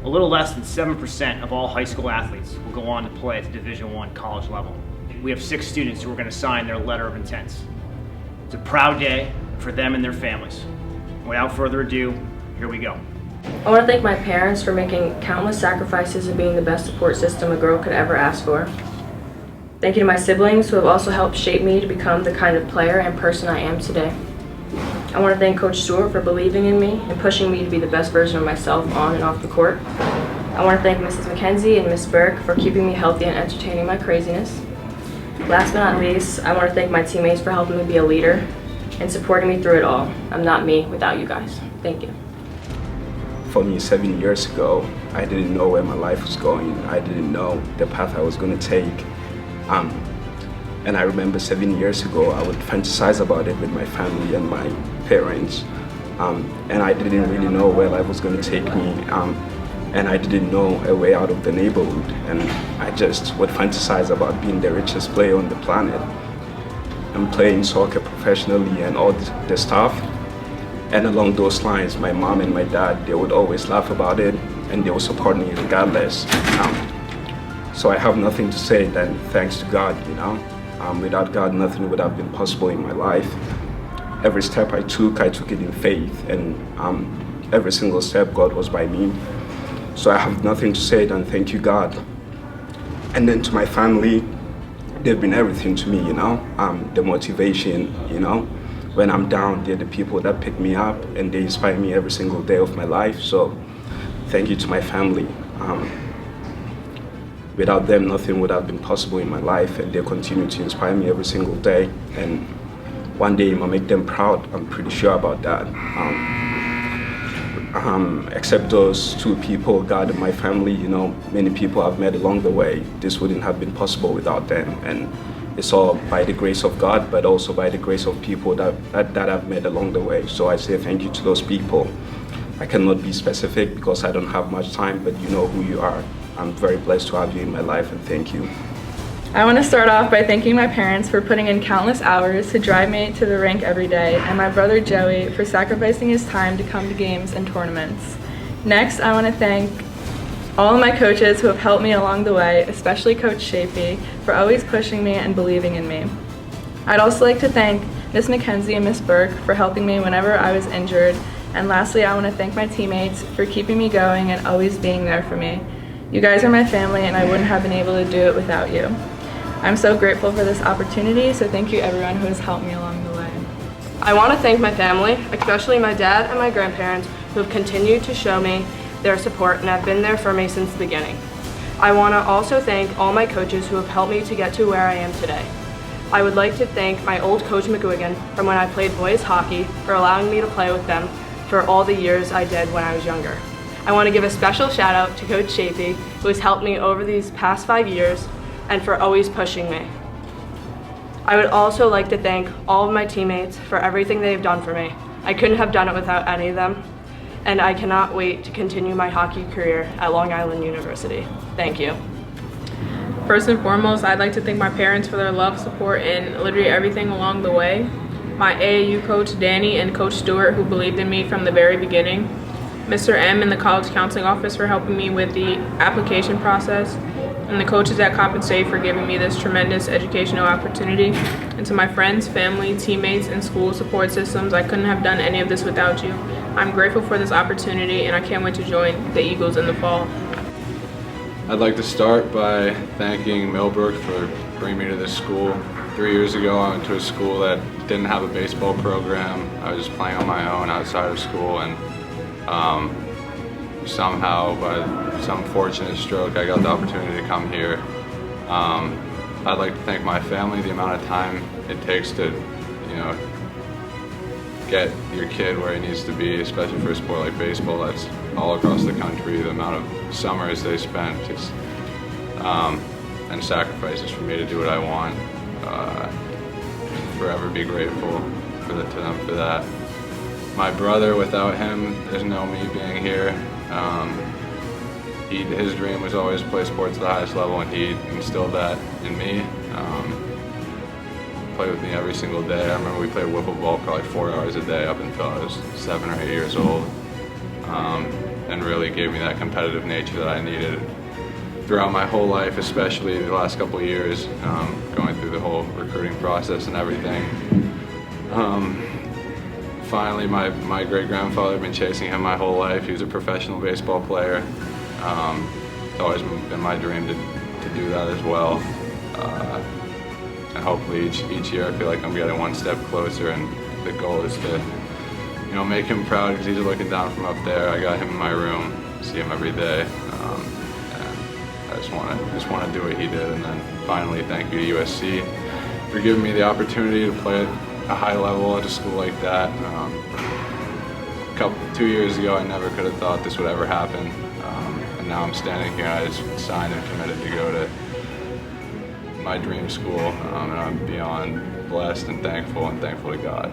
A little less than 7% of all high school athletes will go on to play at the Division I college level. We have 6 students who are going to sign their letter of intents. It's a proud day for them and their families. Without further ado, here we go. I want to thank my parents for making countless sacrifices and being the best support system a girl could ever ask for. Thank you to my siblings who have also helped shape me to become the kind of player and person I am today. I want to thank Coach Stewart for believing in me and pushing me to be the best version of myself on and off the court. I want to thank Mrs. McKenzie and Miss Burke for keeping me healthy and entertaining my craziness. Last but not least, I want to thank my teammates for helping me be a leader and supporting me through it all. I'm not me without you guys. Thank you. For me, 7 years ago, I didn't know where my life was going. I didn't know the path I was going to take. And I remember 7 years ago, I would fantasize about it with my family and my parents. And I didn't really know where life was going to take me. And I didn't know a way out of the neighborhood. And I just would fantasize about being the richest player on the planet and playing soccer professionally and all the stuff. And along those lines, my mom and my dad, they would always laugh about it and they would support me regardless. So I have nothing to say than thanks to God, you know. Without God, nothing would have been possible in my life. Every step I took it in faith, and every single step, God was by me. So I have nothing to say than thank you, God. And then to my family, they've been everything to me, you know. The motivation, you know. When I'm down, they're the people that pick me up, and they inspire me every single day of my life. So thank you to my family. Without them, nothing would have been possible in my life, and they continue to inspire me every single day. And one day I'll make them proud, I'm pretty sure about that. Except those 2 people, God and my family, you know, many people I've met along the way. This wouldn't have been possible without them. And it's all by the grace of God, but also by the grace of people that I've met along the way. So I say thank you to those people. I cannot be specific because I don't have much time, but you know who you are. I'm very blessed to have you in my life, and thank you. I want to start off by thanking my parents for putting in countless hours to drive me to the rink every day, and my brother Joey for sacrificing his time to come to games and tournaments. Next, I want to thank all of my coaches who have helped me along the way, especially Coach Shapey, for always pushing me and believing in me. I'd also like to thank Miss McKenzie and Miss Burke for helping me whenever I was injured. And lastly, I want to thank my teammates for keeping me going and always being there for me. You guys are my family, and I wouldn't have been able to do it without you. I'm so grateful for this opportunity, so thank you everyone who has helped me along the way. I want to thank my family, especially my dad and my grandparents, who have continued to show me their support and have been there for me since the beginning. I want to also thank all my coaches who have helped me to get to where I am today. I would like to thank my old coach McGuigan from when I played boys hockey for allowing me to play with them for all the years I did when I was younger. I want to give a special shout out to Coach Shapey, who has helped me over these past 5 years and for always pushing me. I would also like to thank all of my teammates for everything they've done for me. I couldn't have done it without any of them, and I cannot wait to continue my hockey career at Long Island University. Thank you. First and foremost, I'd like to thank my parents for their love, support, and literally everything along the way. My AAU coach, Danny, and Coach Stewart, who believed in me from the very beginning. Mr. M in the college counseling office for helping me with the application process, and the coaches at Coppin State for giving me this tremendous educational opportunity. And to my friends, family, teammates, and school support systems, I couldn't have done any of this without you. I'm grateful for this opportunity, and I can't wait to join the Eagles in the fall. I'd like to start by thanking Millbrook for bringing me to this school. 3 years ago, I went to a school that didn't have a baseball program. I was just playing on my own outside of school, and somehow, by some fortunate stroke, I got the opportunity to come here. I'd like to thank my family, the amount of time it takes to, you know, get your kid where he needs to be, especially for a sport like baseball that's all across the country, the amount of summers they spent just, and sacrifices for me to do what I want. Forever be grateful to them for that. My brother, without him, there's no me being here. His dream was always to play sports at the highest level, and he instilled that in me. Played with me every single day. I remember we played wiffle ball probably 4 hours a day up until I was 7 or 8 years old. and really gave me that competitive nature that I needed throughout my whole life, especially the last couple of years, going through the whole recruiting process and everything. Finally, my great-grandfather had been chasing him my whole life. He was a professional baseball player. It's always been my dream to do that as well. And hopefully each year I feel like I'm getting one step closer, and the goal is to, you know, make him proud, because he's looking down from up there. I got him in my room, see him every day. And I just want to do what he did. And then finally, thank you to USC for giving me the opportunity to play at a high level at a school like that. 2 years ago, I never could have thought this would ever happen. And now I'm standing here, and I just signed and committed to go to my dream school, and I'm beyond blessed and thankful to God.